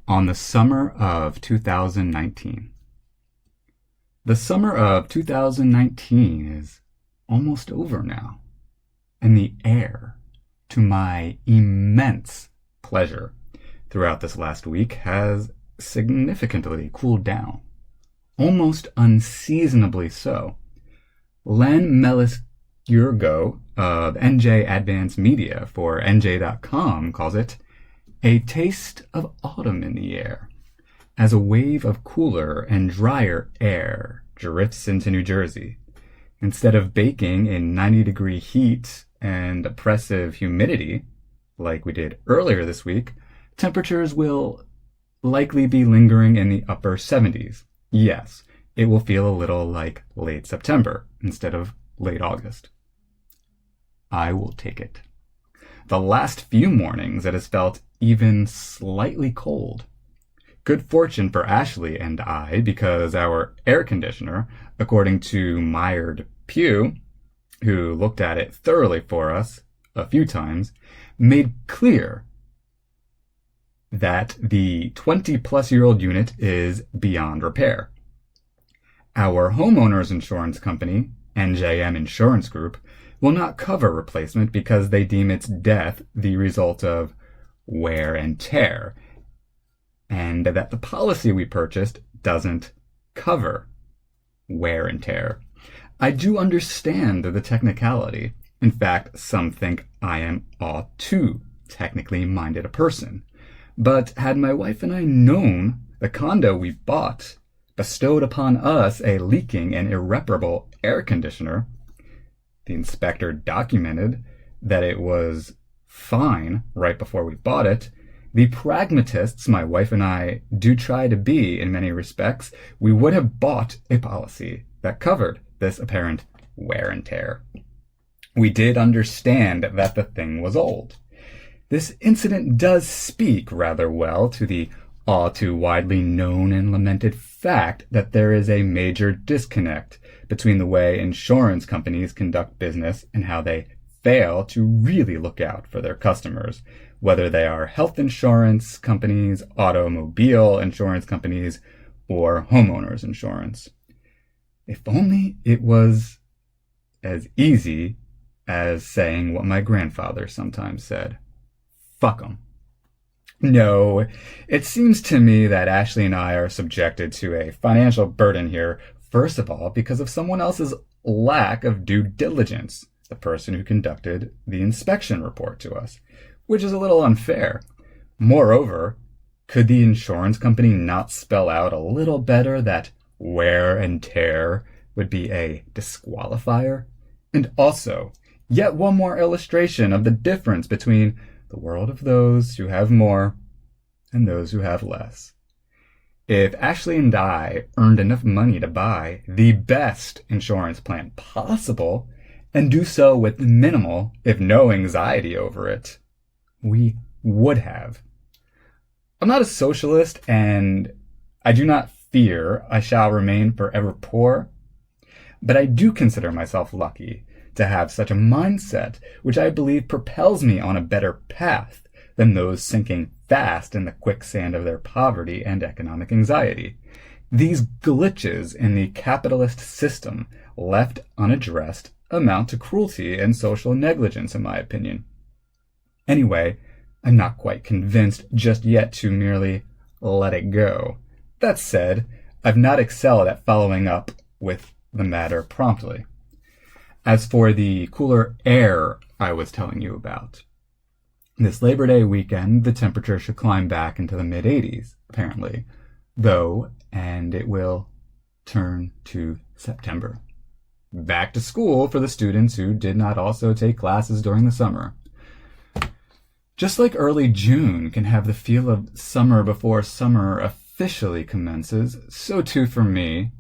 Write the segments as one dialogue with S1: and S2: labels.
S1: on the summer of 2019. The summer of 2019 is almost over now, and the air, to my immense pleasure throughout this last week, has significantly cooled down, almost unseasonably so. Len Melisburgo of NJ Advanced Media for NJ.com calls it a taste of autumn in the air, as a wave of cooler and drier air drifts into New Jersey. Instead of baking in 90-degree heat and oppressive humidity, like we did earlier this week, temperatures will likely be lingering in the upper 70s. Yes, it will feel a little like late September instead of late August. I will take it. The last few mornings it has felt even slightly cold. Good fortune for Ashley and I, because our air conditioner, according to Mired Pugh, who looked at it thoroughly for us a few times, made clear that the 20-plus-year-old unit is beyond repair. Our homeowner's insurance company, NJM Insurance Group, will not cover replacement because they deem its death the result of wear and tear, and that the policy we purchased doesn't cover wear and tear. I do understand the technicality. In fact, some think I am all too technically minded a person. But had my wife and I known the condo we bought bestowed upon us a leaking and irreparable air conditioner, the inspector documented that it was fine right before we bought it. The pragmatists my wife and I do try to be in many respects, we would have bought a policy that covered this apparent wear and tear. We did understand that the thing was old. This incident does speak rather well to the all too widely known and lamented fact that there is a major disconnect between the way insurance companies conduct business and how they fail to really look out for their customers, whether they are health insurance companies, automobile insurance companies, or homeowners insurance. If only it was as easy as saying what my grandfather sometimes said. Fuck 'em. No, it seems to me that Ashley and I are subjected to a financial burden here, first of all, because of someone else's lack of due diligence, the person who conducted the inspection report to us, which is a little unfair. Moreover, could the insurance company not spell out a little better that wear and tear would be a disqualifier? And also, yet one more illustration of the difference between the world of those who have more and those who have less. If Ashley and I earned enough money to buy the best insurance plan possible and do so with minimal, if no anxiety over it, we would have. I'm not a socialist, and I do not fear I shall remain forever poor, but I do consider myself lucky to have such a mindset, which I believe propels me on a better path than those sinking fast in the quicksand of their poverty and economic anxiety. These glitches in the capitalist system, left unaddressed, amount to cruelty and social negligence, in my opinion. Anyway, I'm not quite convinced just yet to merely let it go. That said, I've not excelled at following up with the matter promptly. As for the cooler air I was telling you about, this Labor Day weekend, the temperature should climb back into the mid-80s, apparently, though, and it will turn to September. Back to school for the students who did not also take classes during the summer. Just like early June can have the feel of summer before summer officially commences, so too for me,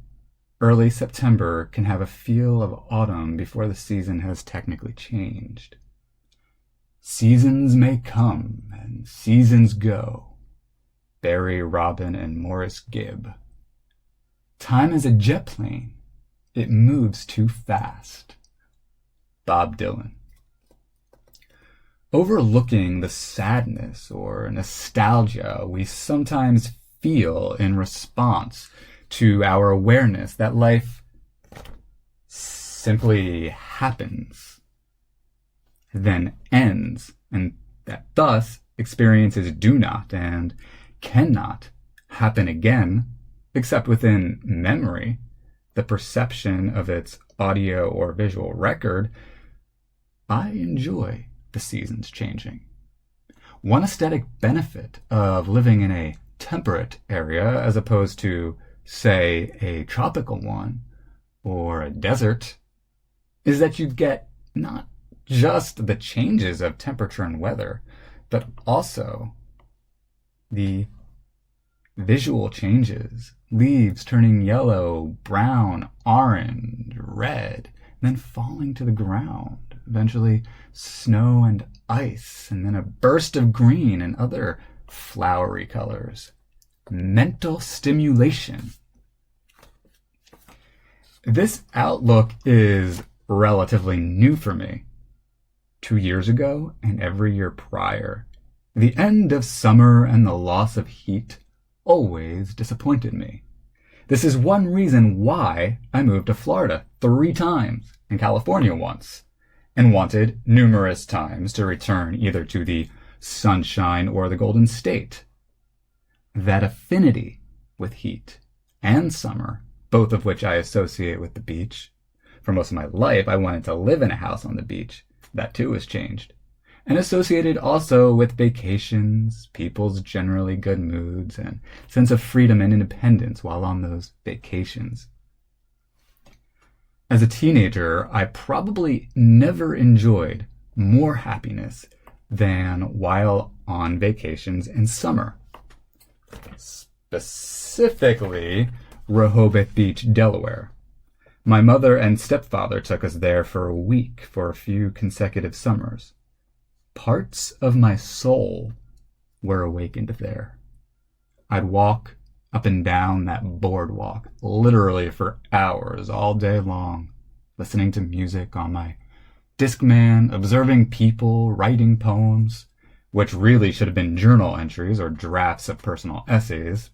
S1: early September can have a feel of autumn before the season has technically changed. Seasons may come and seasons go. Barry, Robin, and Morris Gibb. Time is a jet plane. It moves too fast. Bob Dylan. overlooking the sadness or nostalgia we sometimes feel in response to our awareness that life simply happens, then ends, and that thus experiences do not and cannot happen again, except within memory, the perception of its audio or visual record. I enjoy the seasons changing. One aesthetic benefit of living in a temperate area as opposed to, say, a tropical one or a desert is that you get not just the changes of temperature and weather, but also the visual changes, leaves turning yellow, brown, orange, red, then falling to the ground, eventually snow and ice, and then a burst of green and other flowery colors. Mental stimulation. This outlook is relatively new for me. 2 years ago and every year prior, the end of summer and the loss of heat always disappointed me. This is one reason why I moved to Florida 3 times and California once, and wanted numerous times to return either to the sunshine or the Golden State. That affinity with heat and summer, both of which I associate with the beach. For most of my life, I wanted to live in a house on the beach. That too has changed. And associated also with vacations, people's generally good moods, and sense of freedom and independence while on those vacations. As a teenager, I probably never enjoyed more happiness than while on vacations in summer. Specifically, Rehoboth Beach, Delaware. My mother and stepfather took us there for a week for a few consecutive summers. Parts of my soul were awakened there. I'd walk up and down that boardwalk literally for hours all day long, listening to music on my Discman, observing people, writing poems, which really should have been journal entries or drafts of personal essays.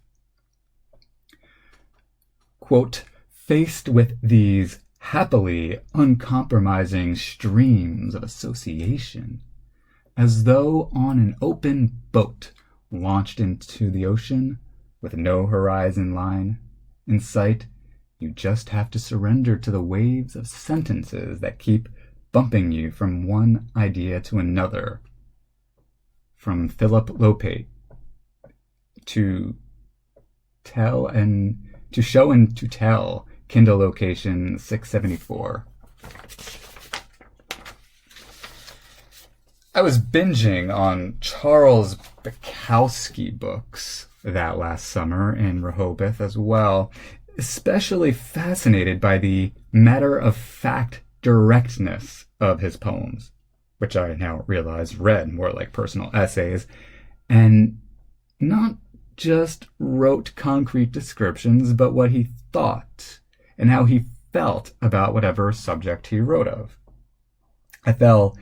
S1: Quote, faced with these happily uncompromising streams of association, as though on an open boat launched into the ocean with no horizon line in sight, you just have to surrender to the waves of sentences that keep bumping you from one idea to another. From Philip Lopate, to show and to tell, Kindle location 674. I was binging on Charles Bukowski books that last summer in Rehoboth as well, especially fascinated by the matter-of-fact directness of his poems, which I now realize read more like personal essays, and not just wrote concrete descriptions, but what he thought and how he felt about whatever subject he wrote of. I fell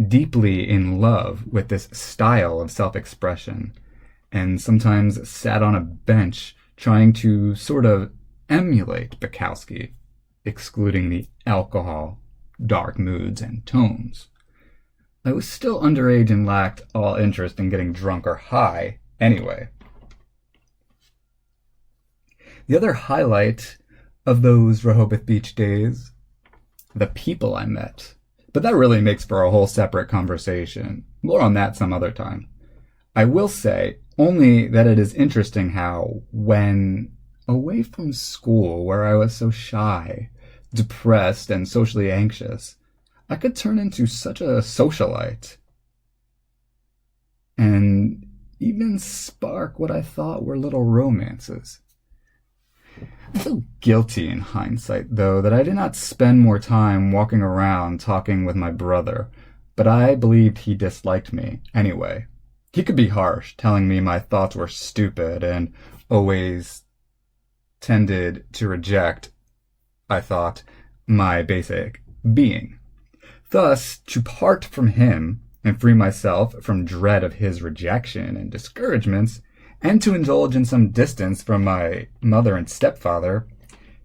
S1: deeply in love with this style of self-expression, and sometimes sat on a bench trying to sort of emulate Bukowski, excluding the alcohol, dark moods, and tones. I was still underage and lacked all interest in getting drunk or high anyway. The other highlight of those Rehoboth Beach days, the people I met. But that really makes for a whole separate conversation. More on that some other time. I will say only that it is interesting how, when away from school, where I was so shy, depressed, and socially anxious, I could turn into such a socialite and even spark what I thought were little romances. I feel guilty in hindsight, though, that I did not spend more time walking around talking with my brother, but I believed he disliked me anyway. He could be harsh, telling me my thoughts were stupid and always tended to reject, I thought, my basic being. Thus, to part from him and free myself from dread of his rejection and discouragements, and to indulge in some distance from my mother and stepfather,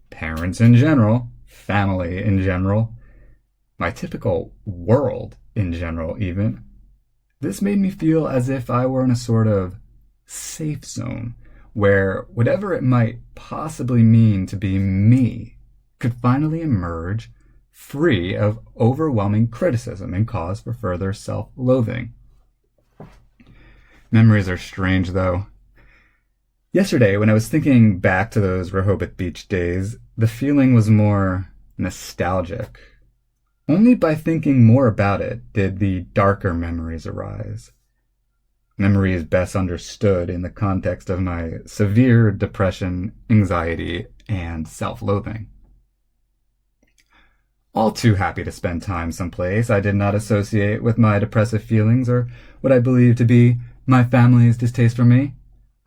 S1: parents in general, family in general, my typical world in general even, this made me feel as if I were in a sort of safe zone where whatever it might possibly mean to be me could finally emerge free of overwhelming criticism and cause for further self-loathing. Memories are strange, though. Yesterday, when I was thinking back to those Rehoboth Beach days, the feeling was more nostalgic. Only by thinking more about it did the darker memories arise. Memories best understood in the context of my severe depression, anxiety, and self-loathing. All too happy to spend time someplace I did not associate with my depressive feelings or what I believe to be my family's distaste for me.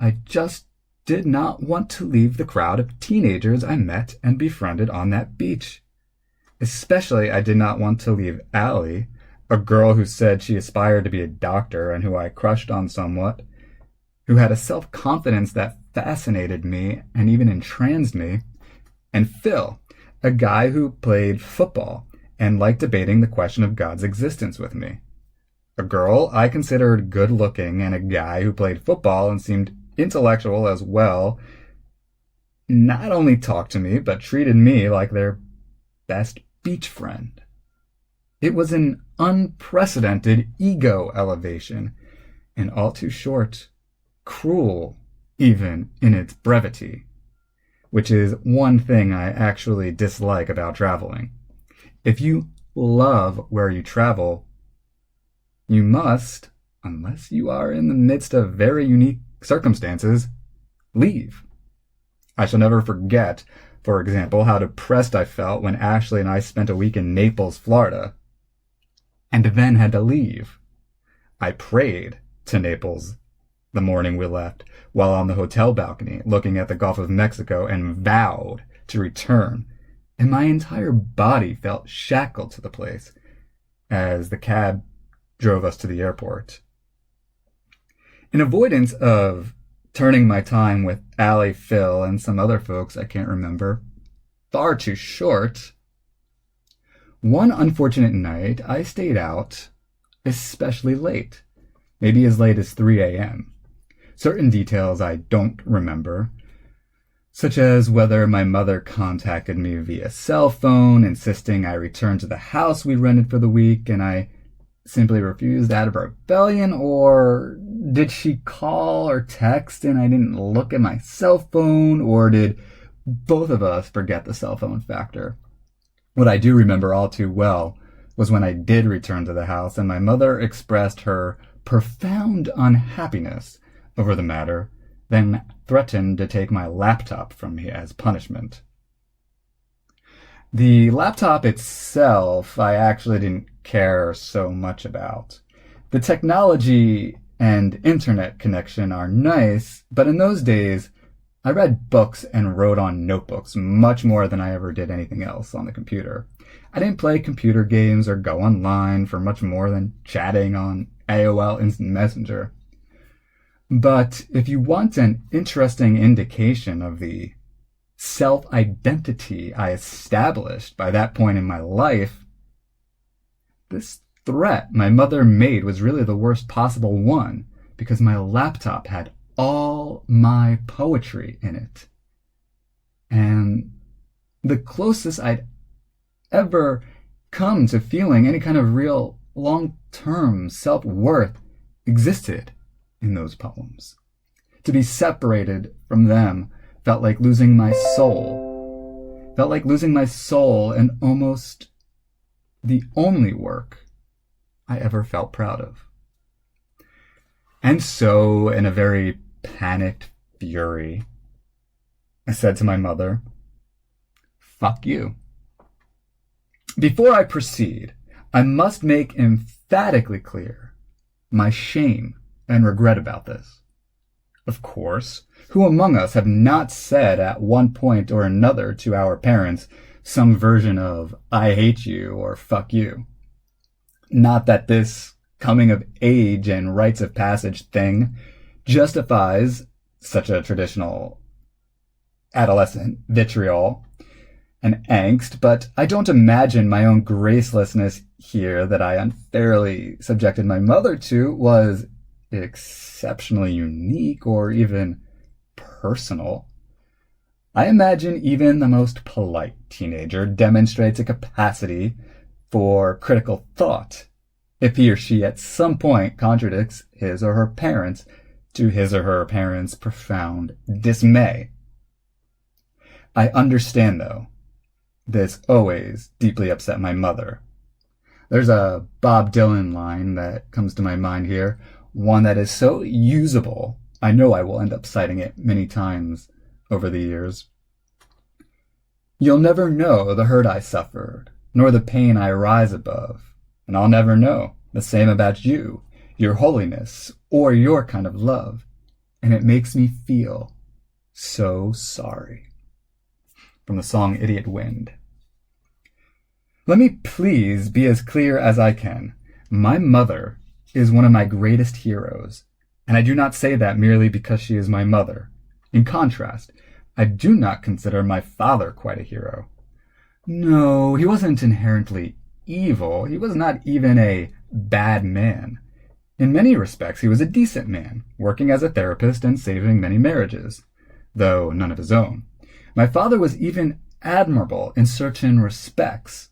S1: I just did not want to leave the crowd of teenagers I met and befriended on that beach. Especially, I did not want to leave Allie, a girl who said she aspired to be a doctor and who I crushed on somewhat, who had a self-confidence that fascinated me and even entranced me, and Phil, a guy who played football and liked debating the question of God's existence with me. A girl I considered good-looking and a guy who played football and seemed intellectual as well, not only talked to me, but treated me like their best beach friend. It was an unprecedented ego elevation, and all too short, cruel even in its brevity, which is one thing I actually dislike about traveling. If you love where you travel, you must, unless you are in the midst of very unique circumstances, leave. I shall never forget, for example, how depressed I felt when Ashley and I spent a week in Naples, Florida, and then had to leave. I prayed to Naples the morning we left, while on the hotel balcony looking at the Gulf of Mexico, and vowed to return, and my entire body felt shackled to the place as the cab drove us to the airport. In avoidance of turning my time with Allie, Phil, and some other folks I can't remember far too short, one unfortunate night I stayed out especially late, maybe as late as 3 a.m. Certain details I don't remember, such as whether my mother contacted me via cell phone, insisting I return to the house we rented for the week, and I simply refused out of rebellion, or did she call or text and I didn't look at my cell phone, or did both of us forget the cell phone factor? What I do remember all too well was when I did return to the house and my mother expressed her profound unhappiness over the matter, then threatened to take my laptop from me as punishment. The laptop itself I actually didn't care so much about. The technology and internet connection are nice, but in those days, I read books and wrote on notebooks much more than I ever did anything else on the computer. I didn't play computer games or go online for much more than chatting on AOL Instant Messenger. But if you want an interesting indication of the self-identity I established by that point in my life, this threat my mother made was really the worst possible one, because my laptop had all my poetry in it. And the closest I'd ever come to feeling any kind of real long-term self-worth existed in those poems. To be separated from them felt like losing my soul. Felt like losing my soul, and almost the only work I ever felt proud of. And so, in a very panicked fury, I said to my mother, "Fuck you." Before I proceed, I must make emphatically clear my shame and regret about this. Of course, who among us have not said at one point or another to our parents some version of "I hate you" or "fuck you"? Not that this coming of age and rites of passage thing justifies such a traditional adolescent vitriol and angst, but I don't imagine my own gracelessness here that I unfairly subjected my mother to was exceptionally unique or even personal. I imagine even the most polite teenager demonstrates a capacity for critical thought if he or she at some point contradicts his or her parents, to his or her parents' profound dismay. I understand, though, this always deeply upset my mother. There's a Bob Dylan line that comes to my mind here, one that is so usable, I know I will end up citing it many times over the years. You'll never know the hurt I suffered, nor the pain I rise above, and I'll never know the same about you, your holiness, or your kind of love, and it makes me feel so sorry. From the song Idiot Wind. Let me please be as clear as I can. My mother is one of my greatest heroes, and I do not say that merely because she is my mother. In contrast, I do not consider my father quite a hero. No, he wasn't inherently evil. He was not even a bad man. In many respects, he was a decent man, working as a therapist and saving many marriages, though none of his own. My father was even admirable in certain respects.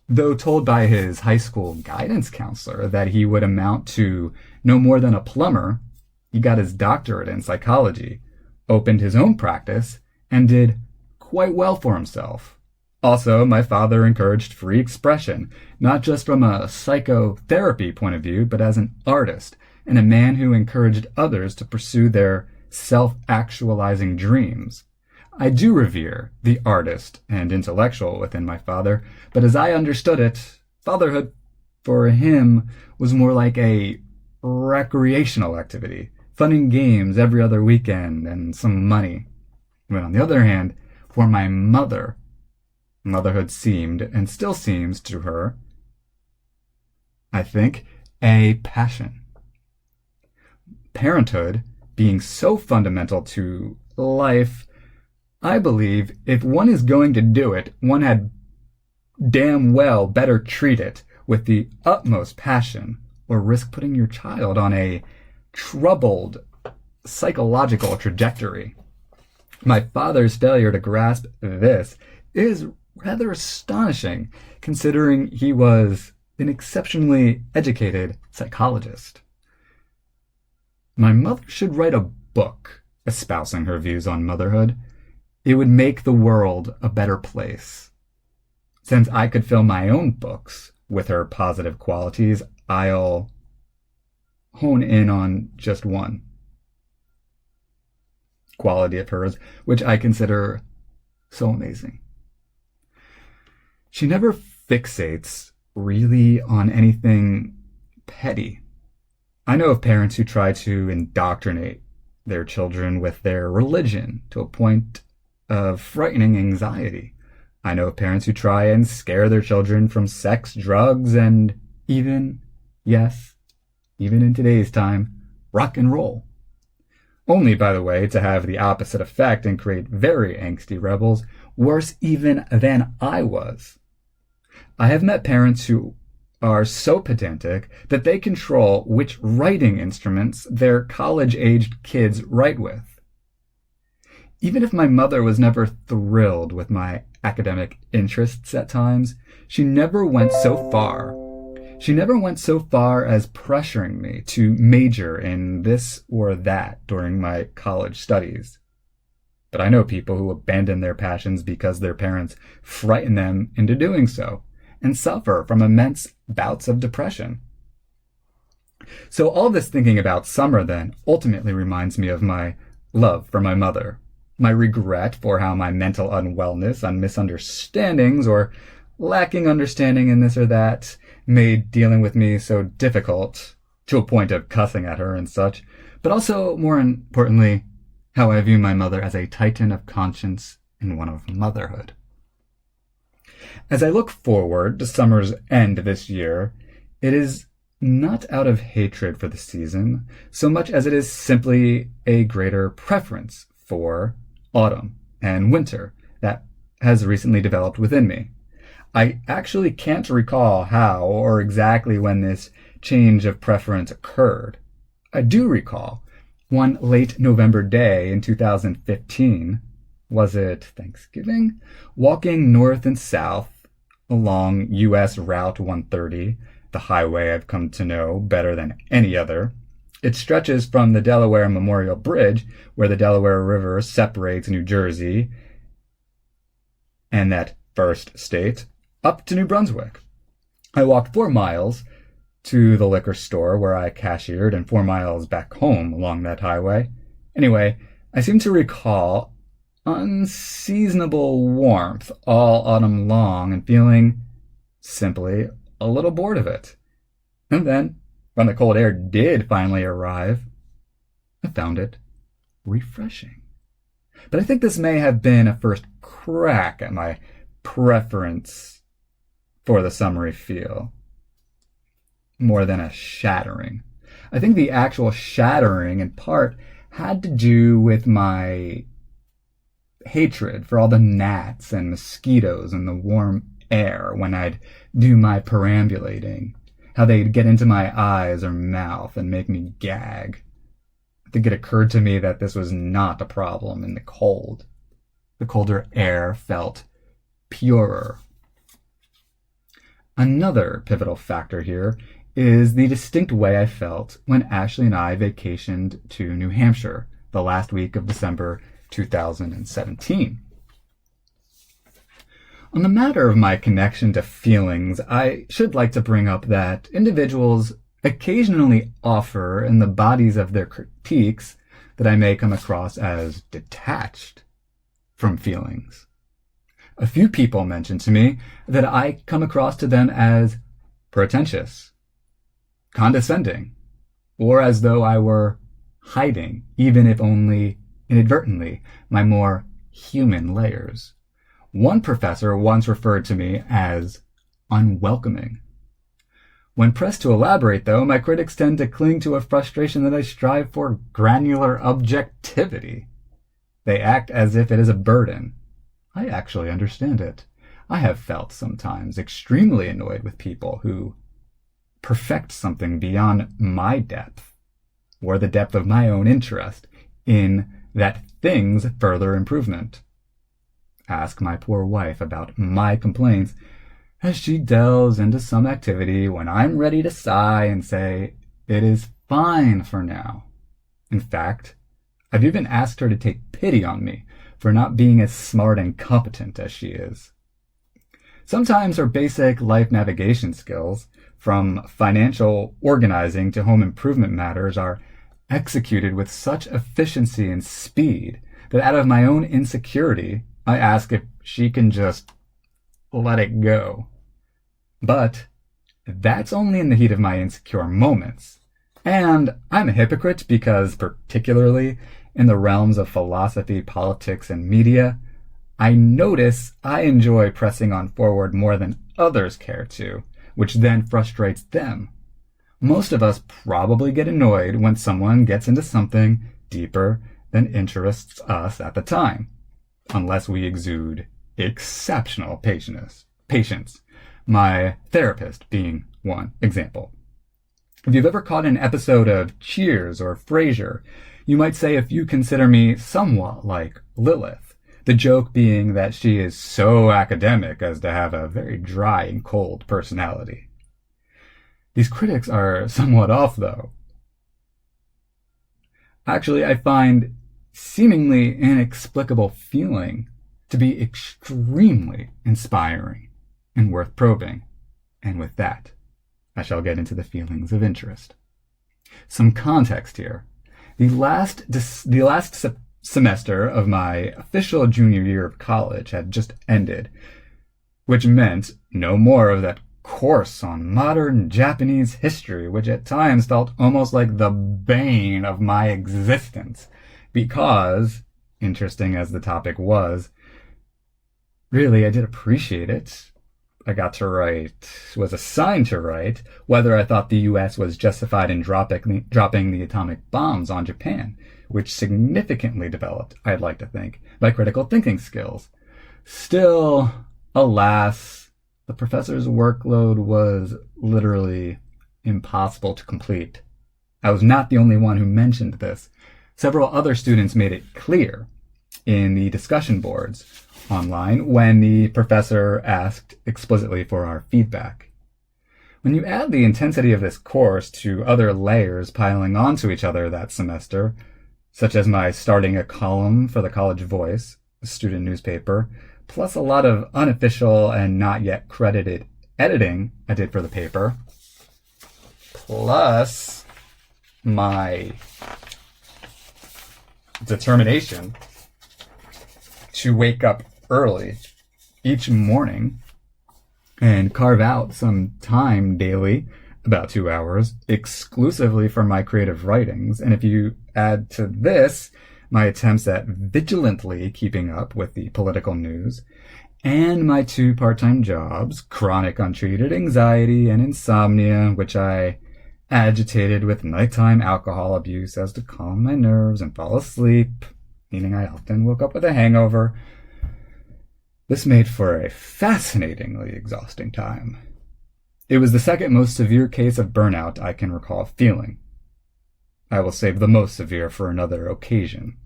S1: Though told by his high school guidance counselor that he would amount to no more than a plumber, he got his doctorate in psychology, opened his own practice, and did quite well for himself. Also, my father encouraged free expression, not just from a psychotherapy point of view, but as an artist and a man who encouraged others to pursue their self-actualizing dreams. I do revere the artist and intellectual within my father, but as I understood it, fatherhood for him was more like a recreational activity, fun and games every other weekend and some money. But on the other hand, for my mother, motherhood seemed, and still seems to her, I think, a passion. Parenthood being so fundamental to life, I believe if one is going to do it, one had damn well better treat it with the utmost passion or risk putting your child on a troubled psychological trajectory. My father's failure to grasp this is rather astonishing, considering he was an exceptionally educated psychologist. My mother should write a book espousing her views on motherhood. It would make the world a better place. Since I could fill my own books with her positive qualities, I'll hone in on just one quality of hers, which I consider so amazing. She never fixates really on anything petty. I know of parents who try to indoctrinate their children with their religion to a point of frightening anxiety. I know of parents who try and scare their children from sex, drugs, and even, yes, even in today's time, rock and roll. Only, by the way, to have the opposite effect and create very angsty rebels, worse even than I was. I have met parents who are so pedantic that they control which writing instruments their college-aged kids write with. Even if my mother was never thrilled with my academic interests at times, she never went so far. She never went so far as pressuring me to major in this or that during my college studies. But I know people who abandon their passions because their parents frighten them into doing so and suffer from immense bouts of depression. So all this thinking about summer then ultimately reminds me of my love for my mother, my regret for how my mental unwellness and misunderstandings or lacking understanding in this or that made dealing with me so difficult to a point of cussing at her and such, but also, more importantly, how I view my mother as a titan of conscience and one of motherhood. As I look forward to summer's end this year, it is not out of hatred for the season, so much as it is simply a greater preference for autumn and winter that has recently developed within me. I actually can't recall how or exactly when this change of preference occurred. I do recall one late November day in 2015, was it Thanksgiving? Walking north and south along US Route 130, the highway I've come to know better than any other. It stretches from the Delaware Memorial Bridge, where the Delaware River separates New Jersey and that first state, up to New Brunswick. I walked 4 miles to the liquor store where I cashiered and 4 miles back home along that highway. Anyway, I seem to recall unseasonable warmth all autumn long and feeling simply a little bored of it. And then, when the cold air did finally arrive, I found it refreshing. But I think this may have been a first crack at my preference for the summery feel, more than a shattering. I think the actual shattering, in part, had to do with my hatred for all the gnats and mosquitoes in the warm air when I'd do my perambulating, how they'd get into my eyes or mouth and make me gag. I think it occurred to me that this was not a problem in the cold. The colder air felt purer. Another pivotal factor here is the distinct way I felt when Ashley and I vacationed to New Hampshire the last week of December 2017. On the matter of my connection to feelings, I should like to bring up that individuals occasionally offer in the bodies of their critiques that I may come across as detached from feelings. A few people mentioned to me that I come across to them as pretentious, condescending, or as though I were hiding, even if only inadvertently, my more human layers. One professor once referred to me as unwelcoming. When pressed to elaborate, though, my critics tend to cling to a frustration that I strive for granular objectivity. They act as if it is a burden. I actually understand it. I have felt sometimes extremely annoyed with people who perfect something beyond my depth, or the depth of my own interest in that thing's further improvement. Ask my poor wife about my complaints as she delves into some activity when I'm ready to sigh and say, it is fine for now. In fact, I've even asked her to take pity on me for not being as smart and competent as she is. Sometimes her basic life navigation skills, from financial organizing to home improvement matters, are executed with such efficiency and speed that out of my own insecurity, I ask if she can just let it go. But that's only in the heat of my insecure moments. And I'm a hypocrite because, particularly in the realms of philosophy, politics, and media, I notice I enjoy pressing on forward more than others care to, which then frustrates them. Most of us probably get annoyed when someone gets into something deeper than interests us at the time, unless we exude exceptional patience. My therapist being one example. If you've ever caught an episode of Cheers or Frasier, you might say if you consider me somewhat like Lilith, the joke being that she is so academic as to have a very dry and cold personality. These critics are somewhat off, though. Actually, I find seemingly inexplicable feeling to be extremely inspiring and worth probing. And with that, I shall get into the feelings of interest. Some context here. The last semester of my official junior year of college had just ended, which meant no more of that course on modern Japanese history, which at times felt almost like the bane of my existence, because, interesting as the topic was, really I did appreciate it, was assigned to write whether I thought the US was justified in dropping the atomic bombs on Japan, which significantly developed, I'd like to think, my critical thinking skills. Still, alas, the professor's workload was literally impossible to complete. I was not the only one who mentioned this. Several other students made it clear in the discussion boards online when the professor asked explicitly for our feedback. When you add the intensity of this course to other layers piling onto each other that semester, such as my starting a column for the College Voice, a student newspaper, plus a lot of unofficial and not yet credited editing I did for the paper, plus my determination to wake up early each morning and carve out some time daily, about 2 hours, exclusively for my creative writings. And if you add to this my attempts at vigilantly keeping up with the political news, and my 2 part-time jobs, chronic untreated anxiety and insomnia, which I agitated with nighttime alcohol abuse as to calm my nerves and fall asleep, meaning I often woke up with a hangover, this made for a fascinatingly exhausting time. It was the second most severe case of burnout I can recall feeling. I will save the most severe for another occasion.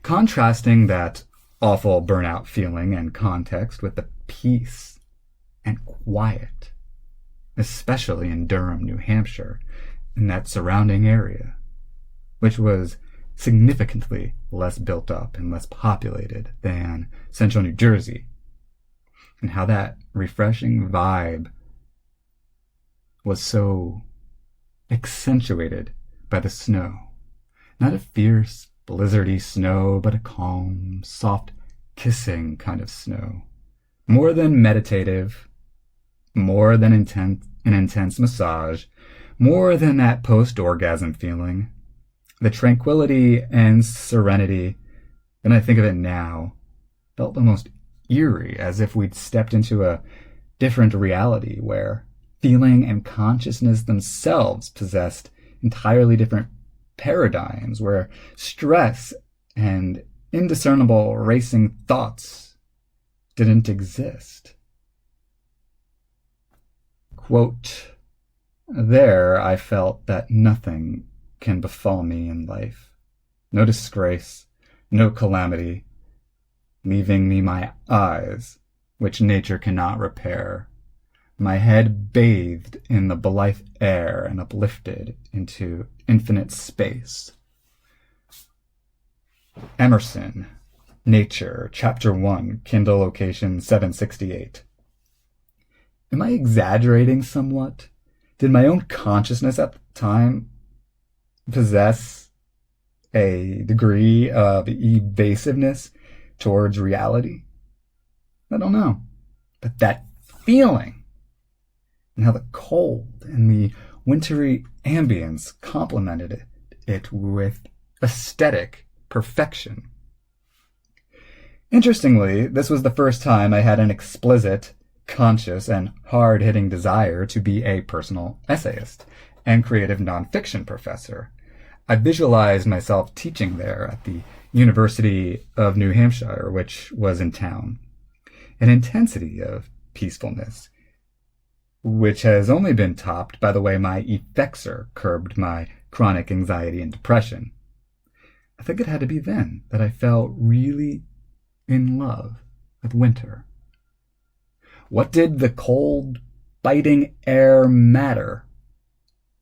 S1: Contrasting that awful burnout feeling and context with the peace and quiet, especially in Durham, New Hampshire, in that surrounding area, which was significantly less built up and less populated than central New Jersey, and how that refreshing vibe was so accentuated by the snow. Not a fierce, blizzardy snow, but a calm, soft, kissing kind of snow. More than meditative, more than an intense massage, more than that post-orgasm feeling. The tranquility and serenity, when I think of it now, felt almost eerie, as if we'd stepped into a different reality where feeling and consciousness themselves possessed entirely different paradigms, where stress and indiscernible racing thoughts didn't exist. Quote, there I felt that nothing can befall me in life, no disgrace, no calamity, leaving me my eyes, which nature cannot repair, my head bathed in the blithe air and uplifted into infinite space. Emerson, Nature, Chapter 1, Kindle location 768. Am I exaggerating somewhat? Did my own consciousness at the time possess a degree of evasiveness towards reality? I don't know. But that feeling, and how the cold and the wintry ambience complemented it with aesthetic perfection. Interestingly, this was the first time I had an explicit, conscious, and hard-hitting desire to be a personal essayist and creative nonfiction professor. I visualized myself teaching there at the University of New Hampshire, which was in town. An intensity of peacefulness, which has only been topped by the way my effexor curbed my chronic anxiety and depression. I think it had to be then that I fell really in love with winter. What did the cold, biting air matter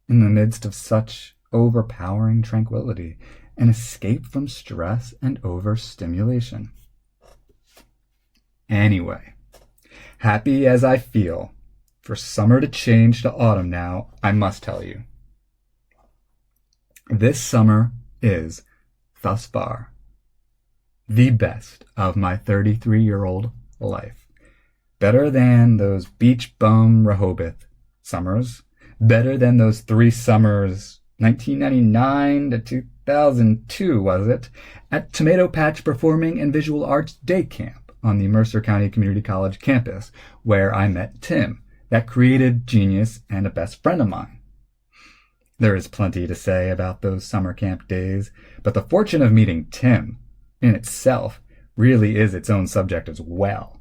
S1: in the midst of such overpowering tranquility, an escape from stress and overstimulation? Anyway, happy as I feel for summer to change to autumn now, I must tell you, this summer is, thus far, the best of my 33-year-old life. Better than those beach bum Rehoboth summers. Better than those 3 summers, 1999 to 2002, was it? At Tomato Patch Performing and Visual Arts Day Camp on the Mercer County Community College campus, where I met Tim, that creative genius and a best friend of mine. There is plenty to say about those summer camp days, but the fortune of meeting Tim, in itself, really is its own subject as well.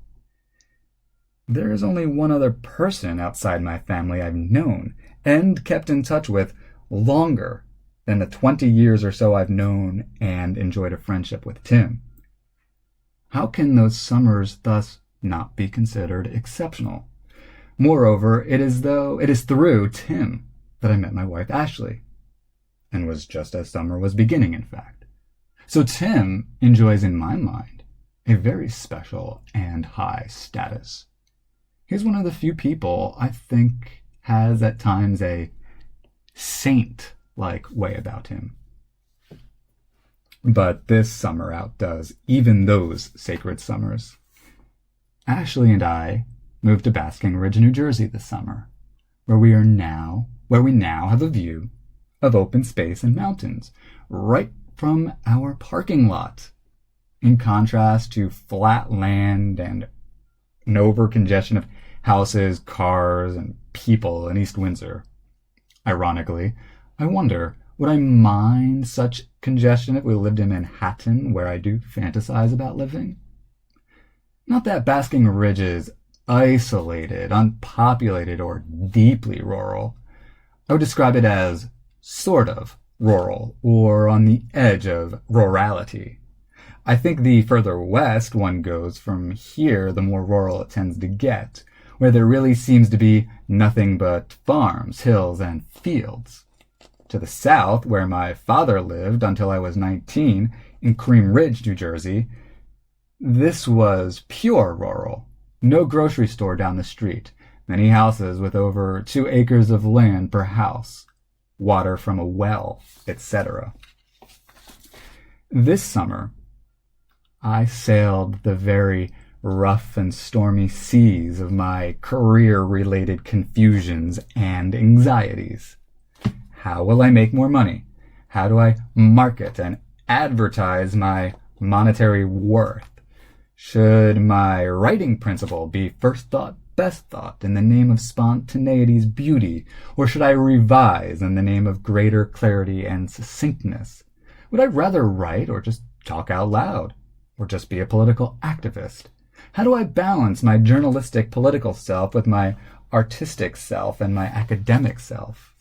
S1: There is only one other person outside my family I've known and kept in touch with longer than the 20 years or so I've known and enjoyed a friendship with Tim. How can those summers thus not be considered exceptional? Moreover, it is through Tim that I met my wife Ashley, and was just as summer was beginning, in fact. So Tim enjoys, in my mind, a very special and high status. He's one of the few people I think has at times a saint-like way about him. But this summer outdoes even those sacred summers. Ashley and I moved to Basking Ridge, New Jersey this summer, where we now have a view of open space and mountains right from our parking lot, in contrast to flat land and an over-congestion of houses, cars, and people in East Windsor. Ironically, I wonder, would I mind such congestion if we lived in Manhattan, where I do fantasize about living? Not that Basking Ridge is isolated, unpopulated, or deeply rural. I would describe it as sort of rural, or on the edge of rurality. I think the further west one goes from here, the more rural it tends to get, where there really seems to be nothing but farms, hills, and fields. To the south, where my father lived until I was 19, in Cream Ridge, New Jersey, this was pure rural. No grocery store down the street, many houses with over 2 acres of land per house, water from a well, etc. This summer, I sailed the very rough and stormy seas of my career-related confusions and anxieties. How will I make more money? How do I market and advertise my monetary worth? Should my writing principle be first thought, best thought in the name of spontaneity's beauty, or should I revise in the name of greater clarity and succinctness? Would I rather write or just talk out loud, or just be a political activist? How do I balance my journalistic political self with my artistic self and my academic self?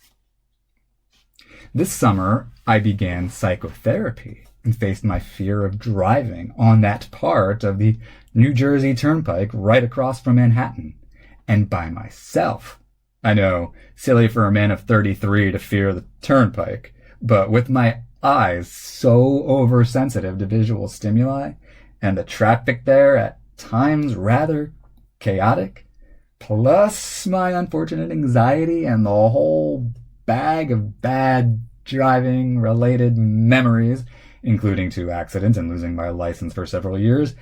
S1: This summer, I began psychotherapy and faced my fear of driving on that part of the New Jersey Turnpike right across from Manhattan, and by myself. I know, silly for a man of 33 to fear the Turnpike, but with my eyes so oversensitive to visual stimuli, and the traffic there at times rather chaotic, plus my unfortunate anxiety and the whole bag of bad driving-related memories, including 2 accidents and losing my license for several years,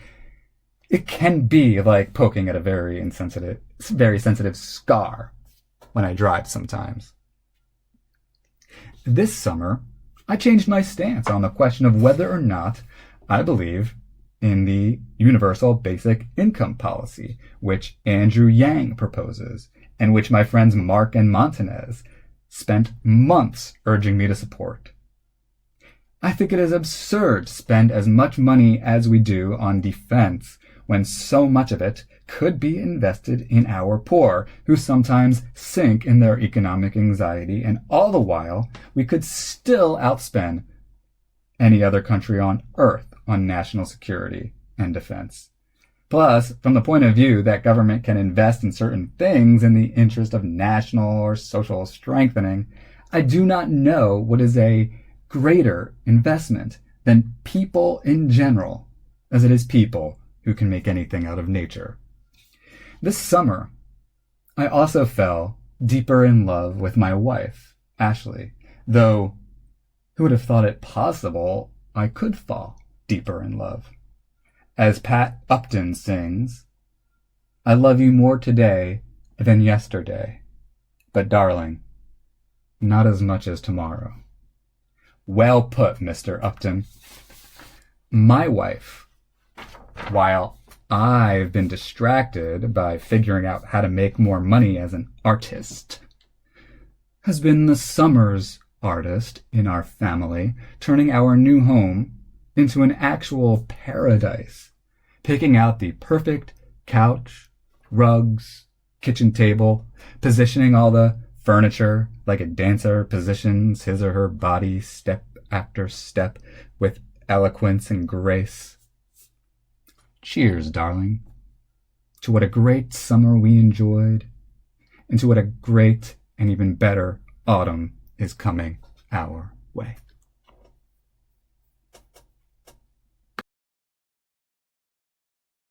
S1: it can be like poking at a very sensitive scar when I drive sometimes. This summer, I changed my stance on the question of whether or not I believe in the universal basic income policy, which Andrew Yang proposes, and which my friends Mark and Montanez spent months urging me to support. I think it is absurd to spend as much money as we do on defense when so much of it could be invested in our poor, who sometimes sink in their economic anxiety, and all the while we could still outspend any other country on earth on national security and defense. Plus, from the point of view that government can invest in certain things in the interest of national or social strengthening, I do not know what is a greater investment than people in general, as it is people who can make anything out of nature. This summer, I also fell deeper in love with my wife, Ashley, though who would have thought it possible I could fall deeper in love? As Pat Upton sings, I love you more today than yesterday, but darling, not as much as tomorrow. Well put, Mr. Upton. My wife, while I've been distracted by figuring out how to make more money as an artist. Has been the summer's artist in our family, turning our new home into an actual paradise, picking out the perfect couch, rugs, kitchen table, positioning all the furniture like a dancer positions his or her body step after step with eloquence and grace. Cheers, darling, to what a great summer we enjoyed, and to what a great and even better autumn is coming our way.